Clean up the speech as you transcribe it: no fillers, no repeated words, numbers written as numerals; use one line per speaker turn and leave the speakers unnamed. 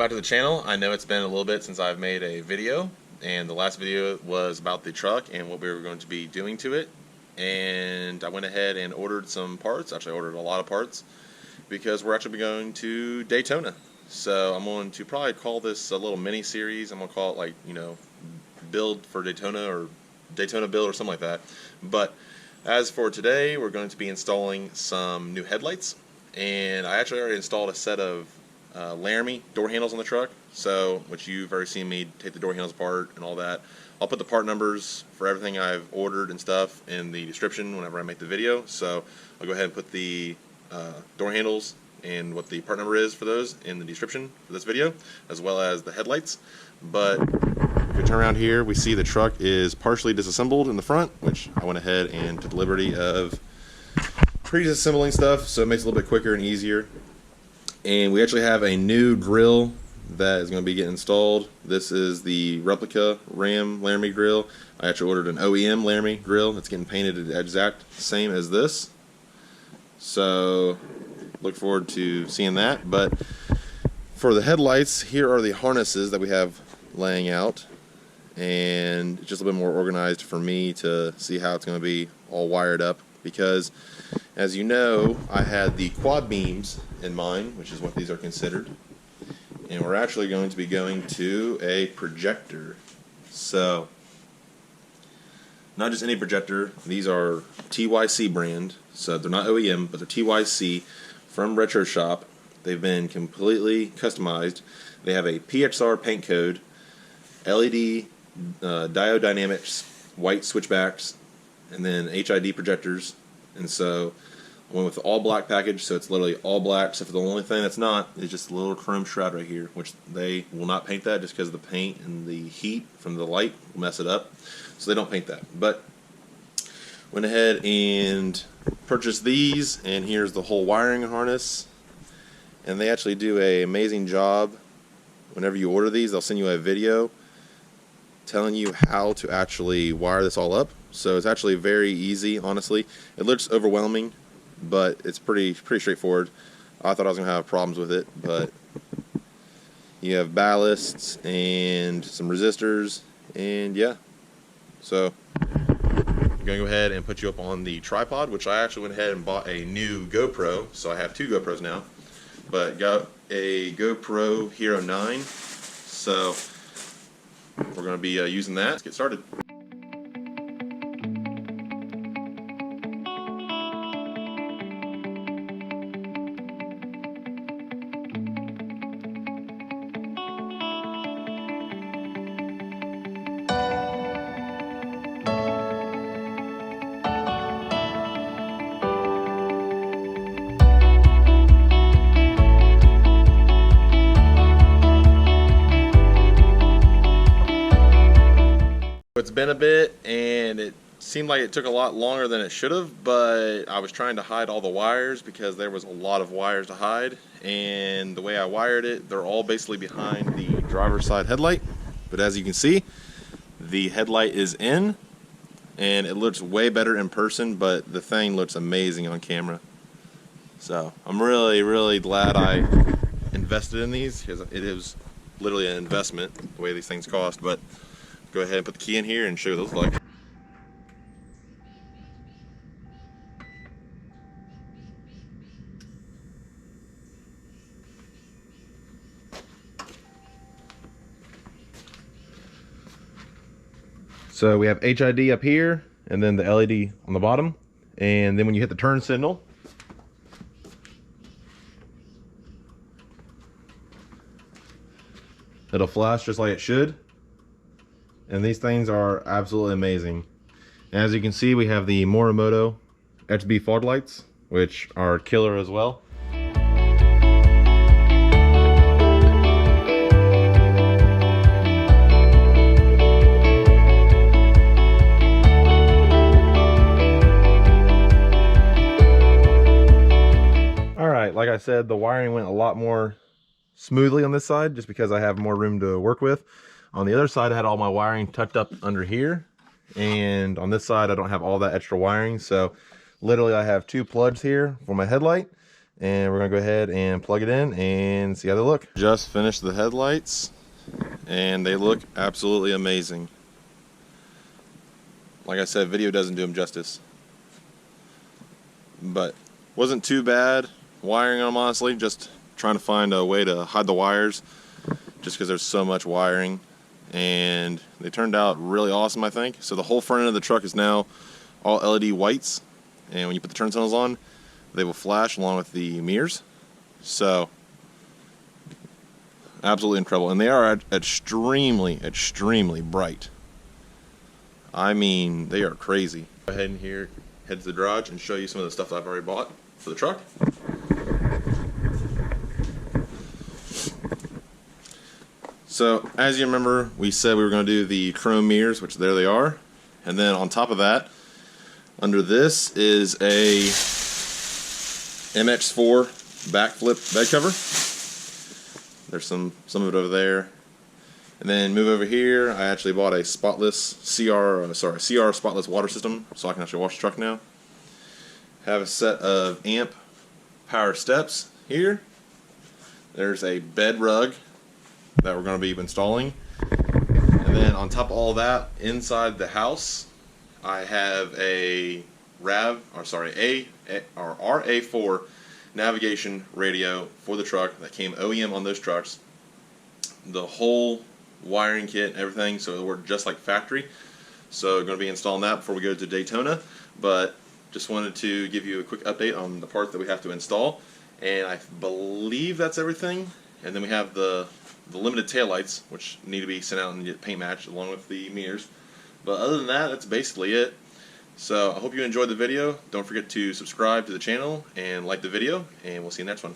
back to the channel. I know it's been a little bit since I've made a video, and the last video was about the truck and what we were going to be doing to it. And I went ahead and ordered some parts. Actually, I ordered a lot of parts because we're actually going to Daytona. So I'm going to probably call this a little mini series. I'm going to call it, like, you know, build for Daytona or Daytona build or something like that. But as for today, we're going to be installing some new headlights. And I actually already installed a set of Laramie door handles on the truck, so which you've already seen me take the door handles apart and all that. I'll put the part numbers for everything I've ordered and stuff in the description whenever I make the video. So I'll go ahead and put the door handles and what the part number is for those in the description for this video, as well as the headlights. But if we turn around here, we see the truck is partially disassembled in the front, which I went ahead and took the liberty of pre-disassembling stuff, so it makes it a little bit quicker and easier. And we actually have a new grill that is going to be getting installed. This is the replica Ram Laramie grill. I actually ordered an OEM Laramie grill that's getting painted the exact same as this. So look forward to seeing that. But for the headlights, here are the harnesses that we have laying out. And it's just a bit more organized for me to see how it's going to be all wired up, because as you know, I had the quad beams in mind, which is what these are considered, and we're actually going to be going to a projector. So not just any projector, these are TYC brand, so they're not OEM, but they're TYC from RetroShop. They've been completely customized. They have a PXR paint code, LED diode dynamics, white switchbacks, and then HID projectors. And so I went with the all black package, so it's literally all black, except for the only thing that's not is just a little chrome shroud right here, which they will not paint that just because the paint and the heat from the light will mess it up, so they don't paint that. But went ahead and purchased these, and here's the whole wiring harness. And they actually do an amazing job. Whenever you order these, they'll send you a video telling you how to actually wire this all up. So it's actually very easy, honestly. It looks overwhelming, but it's pretty straightforward. I thought I was going to have problems with it, but you have ballasts and some resistors, and yeah. So I'm going to go ahead and put you up on the tripod, which I actually went ahead and bought a new GoPro, so I have two GoPros now. But got a GoPro Hero 9, so we're going to be using that. Let's get started. It's been a bit, and it seemed like it took a lot longer than it should have, but I was trying to hide all the wires because there was a lot of wires to hide. And the way I wired it, they're all basically behind the driver's side headlight. But as you can see, the headlight is in, and it looks way better in person, but the thing looks amazing on camera. So I'm really glad I invested in these, because it is literally an investment the way these things cost. But go ahead and put the key in here and show you what those look like. So we have HID up here, and then the LED on the bottom, and then when you hit the turn signal, it'll flash just like it should. And these things are absolutely amazing. And as you can see, we have the Morimoto HB fog lights, which are killer as well. Alright, like I said, the wiring went a lot more smoothly on this side just because I have more room to work with. On the other side, I had all my wiring tucked up under here, and on this side I don't have all that extra wiring. So literally I have two plugs here for my headlight, and we're gonna go ahead and plug it in and see how they look. Just finished the headlights and they look absolutely amazing. Like I said, video doesn't do them justice, but wasn't too bad wiring them, honestly. Just trying to find a way to hide the wires just because there's so much wiring, and they turned out really awesome, I think. So the whole front end of the truck is now all LED whites, and when you put the turn signals on, they will flash along with the mirrors. So absolutely incredible, and they are extremely bright. I mean, they are crazy. Go ahead and head to the garage and show you some of the stuff that I've already bought for the truck. So as you remember, we said we were going to do the chrome mirrors, which there they are, and then on top of that, under this is a MX4 backflip bed cover. There's some of it over there. And then move over here, I actually bought a spotless CR spotless water system, so I can actually wash the truck now. Have a set of amp power steps here. There's a bed rug that we're going to be installing. And then on top of all that, inside the house, I have a RA4 navigation radio for the truck that came OEM on those trucks. The whole wiring kit and everything, so it'll work just like factory. So we're going to be installing that before we go to Daytona, but just wanted to give you a quick update on the parts that we have to install, and I believe that's everything. And then we have the limited taillights, which need to be sent out and get paint matched along with the mirrors. But other than that, that's basically it. So I hope you enjoyed the video. Don't forget to subscribe to the channel and like the video, and we'll see you next one.